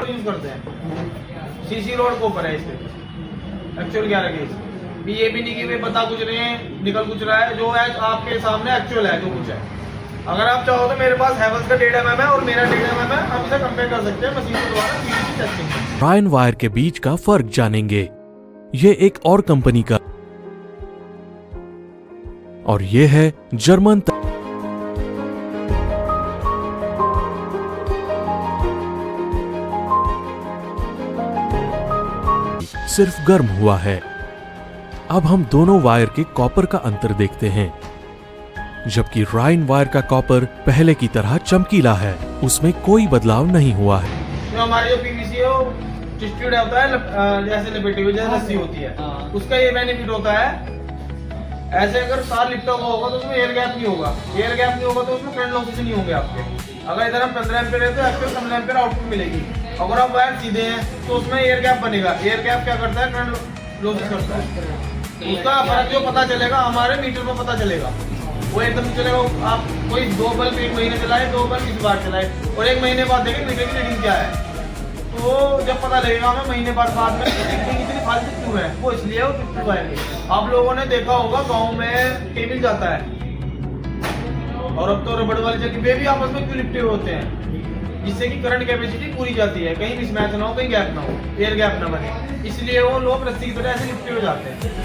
Use करते हैं। CC road को ऊपर है इसके एक्चुअल 11 गेज। ये भी नहीं कि वे बता कुछ रहे हैं निकल कुछ रहा है, जो है आपके सामने एक्चुअल है जो कुछ है। अगर आप चाहो तो मेरे पास हैवेल्स का 1.5 mm है और मेरा 1.5 mm है, हम इसे कंपेयर कर सकते हैं मशीन के द्वारा पीवीसी टेस्टिंग। रायन वायर के बीच का फर्क जानेंगे। ये एक और कंपनी का और ये है जर्मन सिर्फ गर्म हुआ है। अब हम दोनों वायर के कॉपर का अंतर देखते हैं। जबकि रायन वायर का कॉपर पहले की तरह चमकीला है, उसमें कोई बदलाव नहीं हुआ है। जो हमारी जो पीवीसी है वो ट्विस्टेड होता है, जैसे लपेटी हुई जैसे रस्सी होती है, उसका ये बेनिफिट होता है। ऐसे अगर तार लिपटा हुआ होगा तो उसमें एयर गैप नहीं होगा, एयर गैप नहीं होगा तो उसमें करंट लॉसेस नहीं होंगे आपके। अगर इधर हम 15 एम्पीयर है तो एक्चुअल 15 एम्पीयर आउटपुट मिलेगी। अगर आप वायर सीधे हैं तो उसमें एयर गैप बनेगा। एयर गैप क्या करता है, करंट लॉसेस करता है। उसका फर्क जो पता चलेगा हमारे मीटर में पता चलेगा। वो एकदम चलेगा, आप कोई 2 बल्ब 1 महीने चलाए, 2 बल्ब इस बार चलाए और 1 महीने बाद देखें मीटर की रीडिंग क्या है, तो जब पता लगेगा हमें महीने बाद में इतनी फालतू क्यों है, वो इसलिए वो ट्विस्टेड वायर है। आप लोगों ने देखा होगा गाँव में केबल जाता है और अब तो रबड़ वाली जगह वे भी आपस में क्यों लिपटे होते हैं, जिससे कि करंट कैपेसिटी पूरी जाती है, कहीं मिसमैच ना हो, कहीं गैप ना हो, एयर गैप ना बने, इसलिए वो लोग रस्सी की तरह ऐसे लिपटे हो जाते हैं।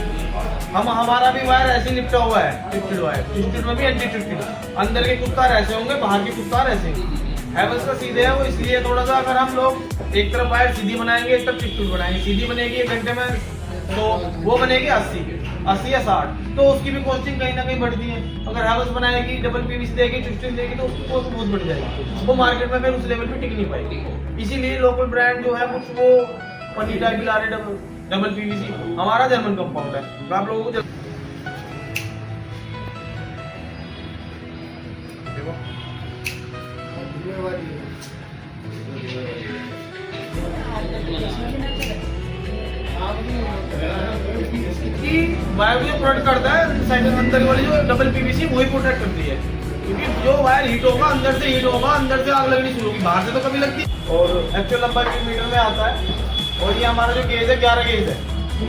हमारा भी वायर ऐसे लिपटा हुआ है, ट्विस्टेड वायर। ट्विस्टेड में भी एंटी ट्विस्टेड, अंदर के कुछ तार ऐसे होंगे, बाहर के कुछ तार ऐसे होंगे। हैवेल्स का सीधे है वो, इसलिए थोड़ा सा अगर हम लोग एक तरफ वायर सीधी बनाएंगे, एक तरफ ट्विस्टेड बनाएंगे, सीधी बनेगी 1 घंटे में तो वो बनेगी 80 या 60, तो उसकी भी कॉस्टिंग कहीं ना कहीं बढ़ती है। अगर हैवेल्स बनाएगी, डबल पीवीसी देगी, ट्विस्टेड देगी तो उसकी कॉस्ट बहुत बढ़ जाएगी, वो मार्केट में फिर उस लेवल पे टिक नहीं पाएगी। इसीलिए लोकल ब्रांड जो है कुछ वो पन्नी टाइप भी ला रहे डबल पीवीसी। हमारा जर्मन कंपाउंड है, तो आप लोगों को वायर जो प्रोटेक्ट करता है साइड अंदर वाली जो डबल पीवीसी वही प्रोटेक्ट करती है, क्योंकि जो वायर हीट होगा अंदर से हीट होगा, अंदर से आग लगनी शुरू होगी, बाहर से तो कभी लगती। और एक्चुअल नंबर मीटर में आता है और ये हमारा जो गेज है 11 गेज है,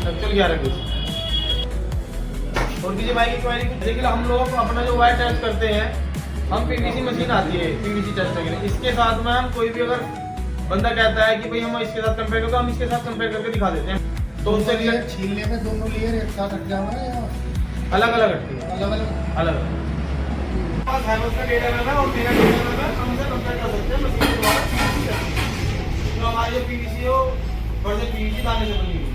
एक्चुअल 11 गेज। और किसी भाई की क्वेरी देखिए, हम लोग अपना जो वायर टेस्ट करते हैं, हम पीवीसी मशीन आती है पीवीसी टेस्ट के लिए, इसके साथ में हम कोई भी अगर बंदा कहता है कि भाई हम इसके साथ कंपेयर करते हैं, हम इसके साथ कंपेयर करके दिखा देते हैं, तो उससे छीलने में दोनों लेयर एक साथ रख जाओगे या अलग अलग रखती है, अलग हैवेल्स का 1.5 mm है और मेरा 1.5 mm है, हम इसे कंपेयर कर सकते हैं मशीन के द्वारा। तो हमारी जो पीवीसी हो वर्जन पीवीसी दाने से बनी हुई है।